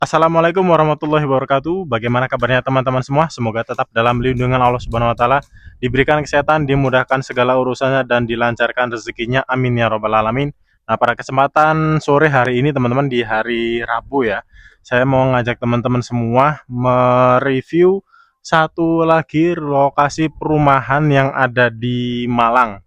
Assalamualaikum warahmatullahi wabarakatuh. Bagaimana kabarnya teman-teman semua? Semoga tetap dalam lindungan Allah Subhanahu wa taala, diberikan kesehatan, dimudahkan segala urusannya dan dilancarkan rezekinya. Amin ya robbal alamin. Nah, pada kesempatan sore hari ini teman-teman di hari Rabu ya, saya mau ngajak teman-teman semua mereview satu lagi lokasi perumahan yang ada di Malang.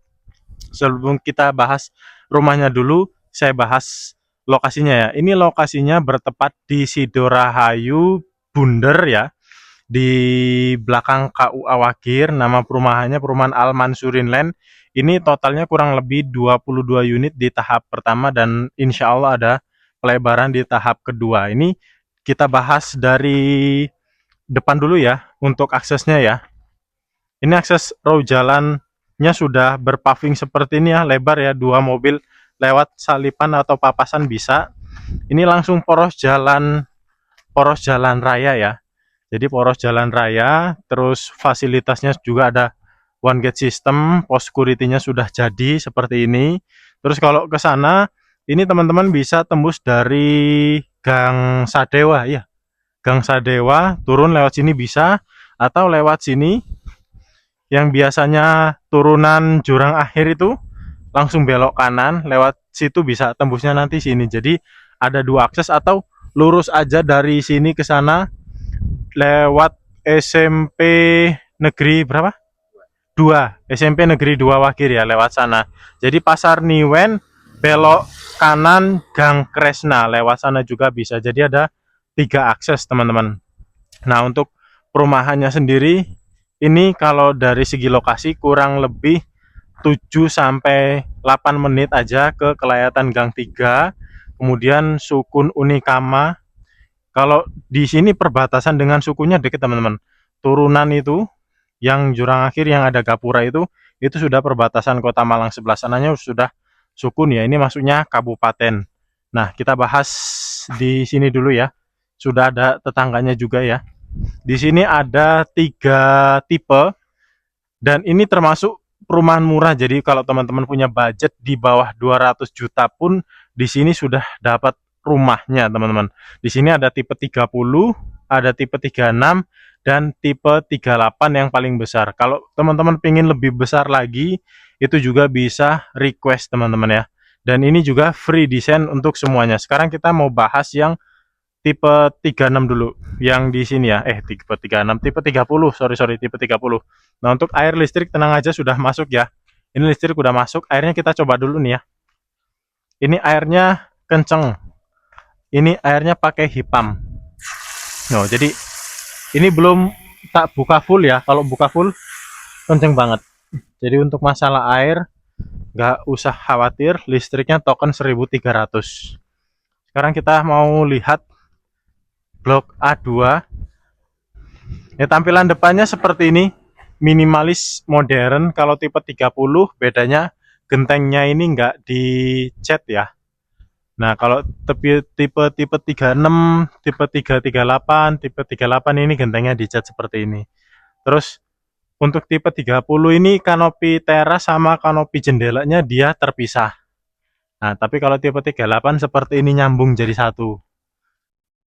Sebelum kita bahas rumahnya dulu, saya bahas lokasinya ya. Ini lokasinya bertepat di Sidorahayu, Bunder ya, di belakang KUA Wagir. Nama perumahannya Perumahan Al Mansurin Land. Ini totalnya kurang lebih 22 unit di tahap pertama dan insya Allah ada pelebaran di tahap kedua. Ini kita bahas dari depan dulu ya untuk aksesnya ya. Ini akses road jalannya sudah berpaving seperti ini ya, lebar ya, dua mobil lewat salipan atau papasan bisa. Ini langsung poros jalan raya ya. Jadi poros jalan raya, terus fasilitasnya juga ada one gate system, post security-nya sudah jadi seperti ini. Terus kalau ke sana, ini teman-teman bisa tembus dari Gang Sadewa ya. Gang Sadewa, turun lewat sini bisa, atau lewat sini yang biasanya turunan jurang akhir itu langsung belok kanan, lewat situ bisa tembusnya nanti sini. Jadi ada dua akses atau lurus aja dari sini ke sana lewat SMP Negeri berapa? 2. SMP Negeri 2 Wagir ya, lewat sana. Jadi Pasar Niwen belok kanan Gang Kresna, lewat sana juga bisa. Jadi ada 3 akses teman-teman. Nah, untuk perumahannya sendiri ini kalau dari segi lokasi kurang lebih 7 sampai 8 menit aja ke Kelayatan Gang 3. Kemudian Sukun Unikama. Kalau di sini perbatasan dengan sukunya dekat teman-teman. Turunan itu yang jurang akhir yang ada gapura itu sudah perbatasan Kota Malang, sebelah sananya sudah Sukun ya. Ini maksudnya kabupaten. Nah, kita bahas di sini dulu ya. Sudah ada tetangganya juga ya. Di sini ada 3 tipe dan ini termasuk perumahan murah. Jadi kalau teman-teman punya budget di bawah 200 juta pun di sini sudah dapat rumahnya, teman-teman. Di sini ada tipe 30, ada tipe 36 dan tipe 38 yang paling besar. Kalau teman-teman pengen lebih besar lagi, itu juga bisa request teman-teman ya. Dan ini juga free design untuk semuanya. Sekarang kita mau bahas yang tipe 36 dulu yang di sini ya. Tipe 36, tipe 30, sorry, tipe 30. Nah, untuk air listrik tenang aja sudah masuk ya. Ini listrik udah masuk, airnya kita coba dulu nih ya. Ini airnya kenceng. Ini airnya pakai hipam. No, jadi ini belum tak buka full ya. Kalau buka full kenceng banget. Jadi untuk masalah air nggak usah khawatir, listriknya token 1300. Sekarang kita mau lihat blok A2. Ya, tampilan depannya seperti ini, minimalis modern. Kalau tipe 30 bedanya gentengnya ini nggak dicat ya. Nah, kalau tipe 36, tipe 338, tipe 38 ini gentengnya dicat seperti ini. Terus untuk tipe 30 ini kanopi teras sama kanopi jendelanya dia terpisah. Nah, tapi kalau tipe 38 seperti ini nyambung jadi satu.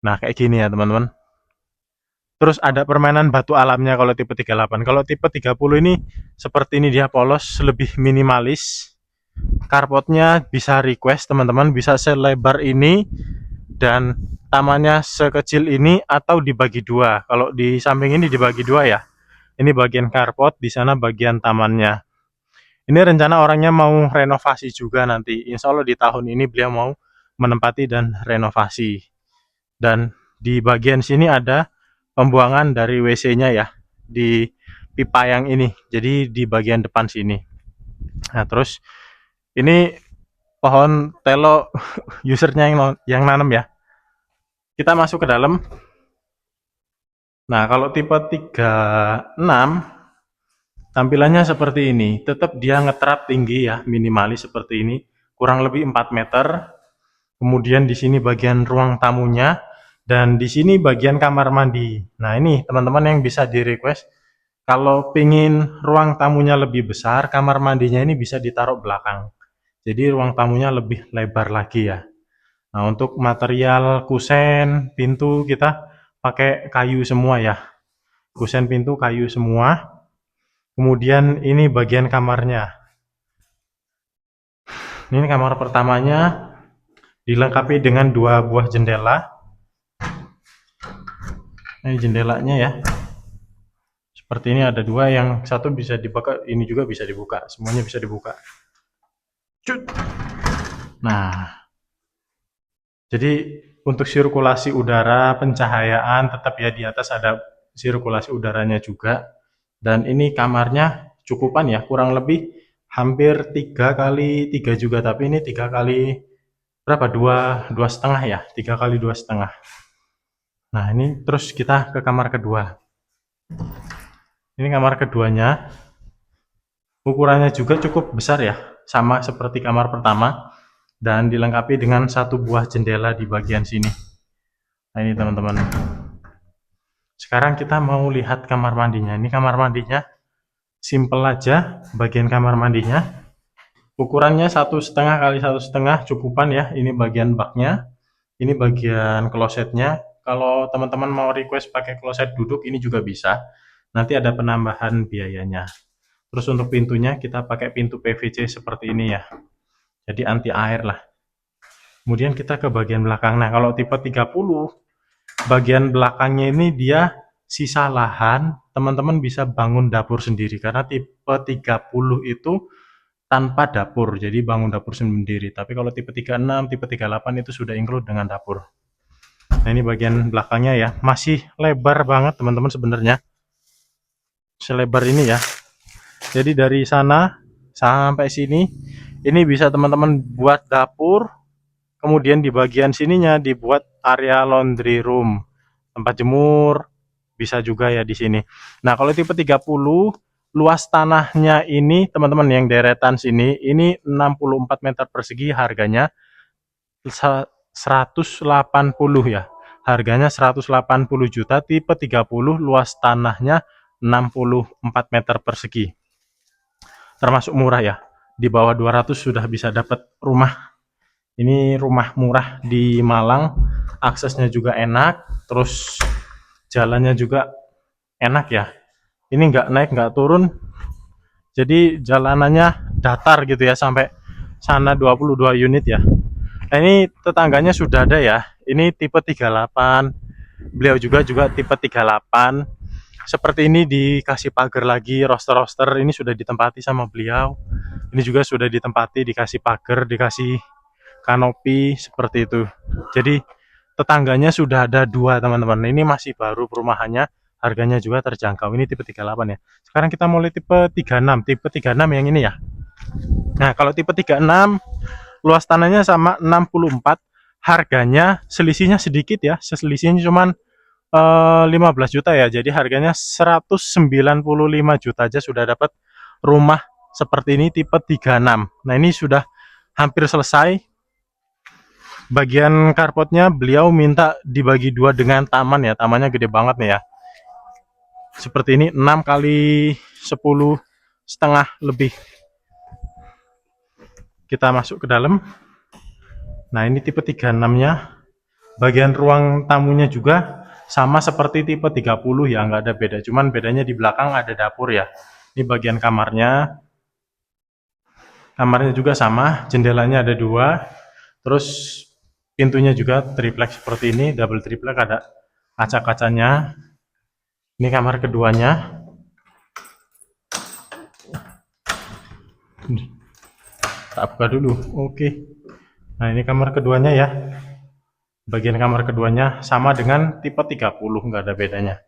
Nah, kayak gini ya, teman-teman. Terus ada permainan batu alamnya kalau tipe 38. Kalau tipe 30 ini seperti ini, dia polos, lebih minimalis. Carportnya bisa request teman-teman, bisa selebar ini dan tamannya sekecil ini atau dibagi dua. Kalau di samping ini dibagi dua ya. Ini bagian carport, di sana bagian tamannya. Ini rencana orangnya mau renovasi juga nanti. Insya Allah di tahun ini beliau mau menempati dan renovasi. Dan di bagian sini ada pembuangan dari WC-nya ya, di pipa yang ini. Jadi di bagian depan sini. Nah, terus ini pohon telo usernya yang nanam ya. Kita masuk ke dalam. Nah, kalau tipe 36 tampilannya seperti ini. Tetap dia ngetrap tinggi ya, minimalis seperti ini. Kurang lebih 4 meter. Kemudian di sini bagian ruang tamunya dan di sini bagian kamar mandi. Nah, ini teman-teman yang bisa di request kalau pingin ruang tamunya lebih besar, kamar mandinya ini bisa ditaruh belakang. Jadi ruang tamunya lebih lebar lagi ya. Nah, untuk material kusen, pintu kita pakai kayu semua ya. Kusen pintu kayu semua. Kemudian ini bagian kamarnya. Ini kamar pertamanya dilengkapi dengan dua buah jendela. Ini jendelanya ya. Seperti ini ada dua, yang satu bisa dibuka, ini juga bisa dibuka. Semuanya bisa dibuka. Cut. Nah, jadi untuk sirkulasi udara, pencahayaan tetap ya di atas ada sirkulasi udaranya juga. Dan ini kamarnya cukupan ya, kurang lebih hampir 3 kali 3 juga, tapi ini 3 kali berapa? Dua setengah ya, 3 kali 2,5. Nah ini terus kita ke kamar kedua. Ini kamar keduanya, ukurannya juga cukup besar ya, sama seperti kamar pertama, dan dilengkapi dengan satu buah jendela di bagian sini. Nah ini teman-teman. Sekarang kita mau lihat kamar mandinya. Ini kamar mandinya simple aja, bagian kamar mandinya. Ukurannya 1,5 kali 1,5 cukupan ya. Ini bagian baknya, ini bagian klosetnya. Kalau teman-teman mau request pakai kloset duduk, ini juga bisa. Nanti ada penambahan biayanya. Terus untuk pintunya kita pakai pintu PVC seperti ini ya. Jadi anti air lah. Kemudian kita ke bagian belakang. Nah, kalau tipe 30, bagian belakangnya ini dia sisa lahan, teman-teman bisa bangun dapur sendiri. Karena tipe 30 itu tanpa dapur, jadi bangun dapur sendiri. Tapi kalau tipe 36, tipe 38 itu sudah include dengan dapur. Nah ini bagian belakangnya ya, masih lebar banget teman-teman sebenarnya. Selebar ini ya. Jadi dari sana sampai sini, ini bisa teman-teman buat dapur. Kemudian di bagian sininya dibuat area laundry room, tempat jemur, bisa juga ya di sini. Nah, kalau tipe 30, luas tanahnya ini teman-teman yang deretan sini, ini 64 meter persegi, harganya 180 ya. Harganya 180 juta, tipe 30, luas tanahnya 64 meter persegi. Termasuk murah ya. Di bawah 200 sudah bisa dapat rumah. Ini rumah murah di Malang, aksesnya juga enak, terus jalannya juga enak ya. Ini nggak naik nggak turun, jadi jalanannya datar gitu ya, sampai sana 22 unit ya. Nah ini tetangganya sudah ada ya, ini tipe 38, beliau juga tipe 38. Seperti ini dikasih pagar lagi, roster-roster ini sudah ditempati sama beliau. Ini juga sudah ditempati, dikasih pagar, dikasih kanopi seperti itu. Jadi tetangganya sudah ada dua teman-teman. Ini masih baru perumahannya, harganya juga terjangkau. Ini tipe 38 ya. Sekarang kita mulai tipe 36. Tipe 36 yang ini ya. Nah, kalau tipe 36 luas tanahnya sama 64, harganya selisihnya sedikit ya. Selisihnya cuma 15 juta ya. Jadi harganya 195 juta aja sudah dapat rumah seperti ini tipe 36. Nah, ini sudah hampir selesai. Bagian carportnya beliau minta dibagi dua dengan taman ya. Tamannya gede banget nih ya. Seperti ini 6 kali 10,5 lebih. Kita masuk ke dalam. Nah, ini tipe 36-nya. Bagian ruang tamunya juga sama seperti tipe 30 ya, nggak ada beda. Cuman bedanya di belakang ada dapur ya. Ini bagian kamarnya. Kamarnya juga sama, jendelanya ada dua. Terus pintunya juga triplek seperti ini, double triplek, ada kaca-kacanya. Ini kamar keduanya. Tak buka dulu. Oke. Nah, ini kamar keduanya ya. Bagian kamar keduanya sama dengan tipe 30, nggak ada bedanya.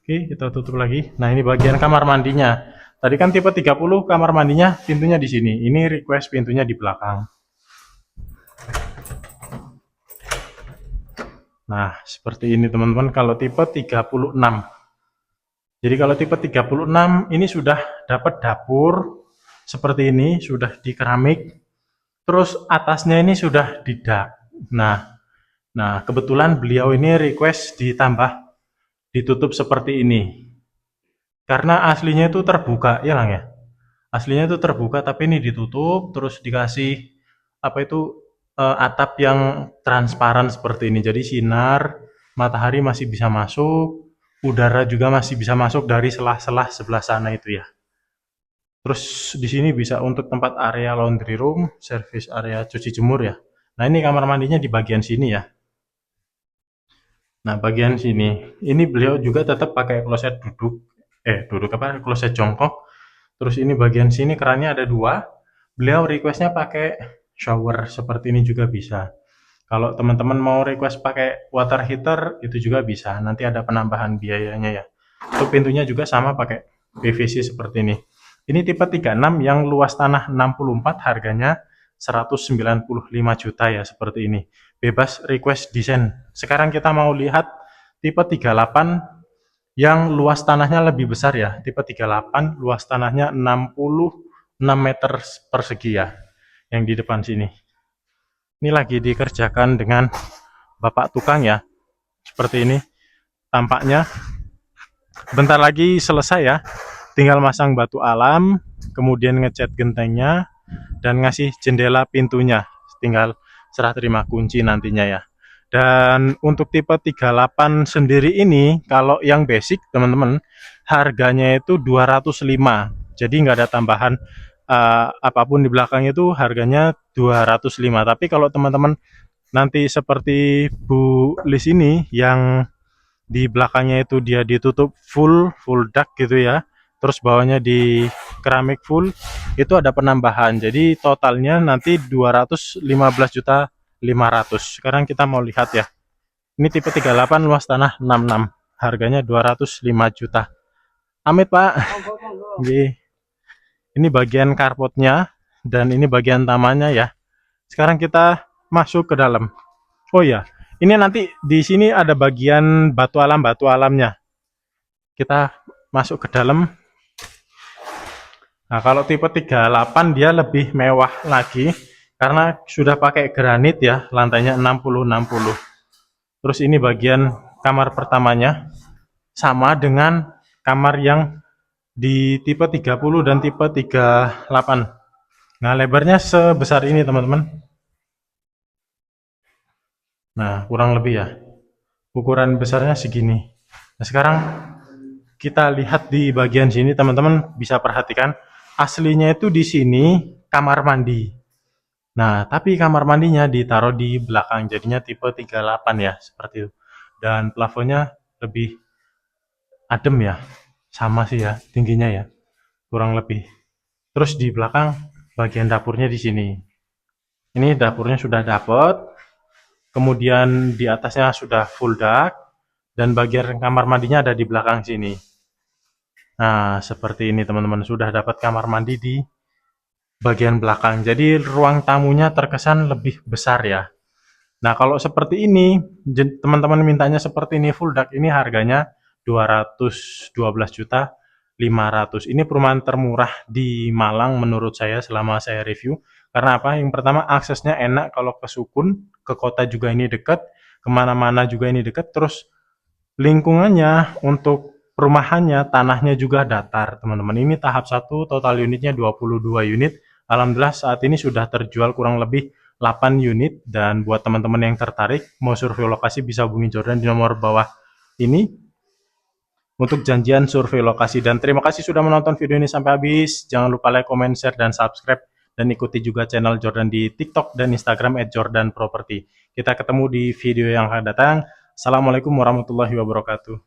Oke, kita tutup lagi. Nah, ini bagian kamar mandinya. Tadi kan tipe 30 kamar mandinya pintunya di sini. Ini request pintunya di belakang. Nah, seperti ini teman-teman kalau tipe 36. Jadi kalau tipe 36 ini sudah dapat dapur seperti ini, sudah di keramik. Terus atasnya ini sudah di dak. Nah, kebetulan beliau ini request ditambah ditutup seperti ini. Karena aslinya itu terbuka, ya Lang ya. Aslinya itu terbuka tapi ini ditutup terus dikasih apa itu atap yang transparan seperti ini. Jadi sinar matahari masih bisa masuk, udara juga masih bisa masuk dari sela-sela sebelah sana itu ya. Terus di sini bisa untuk tempat area laundry room, service area cuci jemur ya. Nah, ini kamar mandinya di bagian sini ya. Nah, bagian sini, ini beliau juga tetap pakai kloset duduk, duduk apa, kloset jongkok. Terus ini bagian sini kerannya ada dua. Beliau requestnya pakai shower seperti ini juga bisa. Kalau teman-teman mau request pakai water heater itu juga bisa. Nanti ada penambahan biayanya ya. Untuk pintunya juga sama pakai PVC seperti ini. Ini tipe 36 yang luas tanah 64, harganya 195 juta ya, seperti ini. Bebas request desain. Sekarang kita mau lihat tipe 38 yang luas tanahnya lebih besar ya. Tipe 38 luas tanahnya 66 meter persegi ya. Yang di depan sini. Ini lagi dikerjakan dengan Bapak tukang ya. Seperti ini tampaknya. Bentar lagi selesai ya. Tinggal masang batu alam, kemudian ngecat gentengnya, dan ngasih jendela pintunya. Tinggal serah terima kunci nantinya ya. Dan untuk tipe 38 sendiri ini, kalau yang basic teman-teman, harganya itu 205. Jadi nggak ada tambahan apapun di belakang, itu harganya 205. Tapi kalau teman-teman nanti seperti Bu Lis ini yang di belakangnya itu dia ditutup full duct gitu ya, terus bawahnya di keramik full, itu ada penambahan. Jadi totalnya nanti 215 juta 500. Sekarang kita mau lihat ya. Ini tipe 38 luas tanah 66. Harganya 205 juta. Amit, Pak. Ini bagian carportnya dan ini bagian tamannya ya. Sekarang kita masuk ke dalam. Oh ya, ini nanti di sini ada bagian batu alamnya. Kita masuk ke dalam. Nah, kalau tipe 38 dia lebih mewah lagi karena sudah pakai granit ya, lantainya 60-60. Terus ini bagian kamar pertamanya sama dengan kamar yang di tipe 30 dan tipe 38. Nah, lebarnya sebesar ini, teman-teman. Nah, kurang lebih ya. Ukuran besarnya segini. Nah, sekarang kita lihat di bagian sini, teman-teman bisa perhatikan aslinya itu di sini kamar mandi. Nah, tapi kamar mandinya ditaruh di belakang, jadinya tipe 38 ya, seperti itu. Dan plafonnya lebih adem ya, sama sih ya, tingginya ya, kurang lebih. Terus di belakang bagian dapurnya di sini. Ini dapurnya sudah dapat, kemudian di atasnya sudah full duct, dan bagian kamar mandinya ada di belakang sini. Nah, seperti ini teman-teman, sudah dapat kamar mandi di bagian belakang. Jadi ruang tamunya terkesan lebih besar ya. Nah, kalau seperti ini, teman-teman mintanya seperti ini full duct, ini harganya 212 juta 500. Ini perumahan termurah di Malang menurut saya selama saya review. Karena apa? Yang pertama, aksesnya enak, kalau ke Sukun, ke kota juga ini dekat, kemana-mana juga ini dekat. Terus lingkungannya untuk perumahannya, tanahnya juga datar, teman-teman. Ini tahap 1, total unitnya 22 unit. Alhamdulillah saat ini sudah terjual kurang lebih 8 unit, dan buat teman-teman yang tertarik mau survei lokasi bisa hubungi Jordan di nomor bawah ini untuk janjian survei lokasi. Dan terima kasih sudah menonton video ini sampai habis. Jangan lupa like, comment, share, dan subscribe, dan ikuti juga channel Jordan di TikTok dan Instagram @jordanproperty. Kita ketemu di video yang akan datang. Assalamualaikum warahmatullahi wabarakatuh.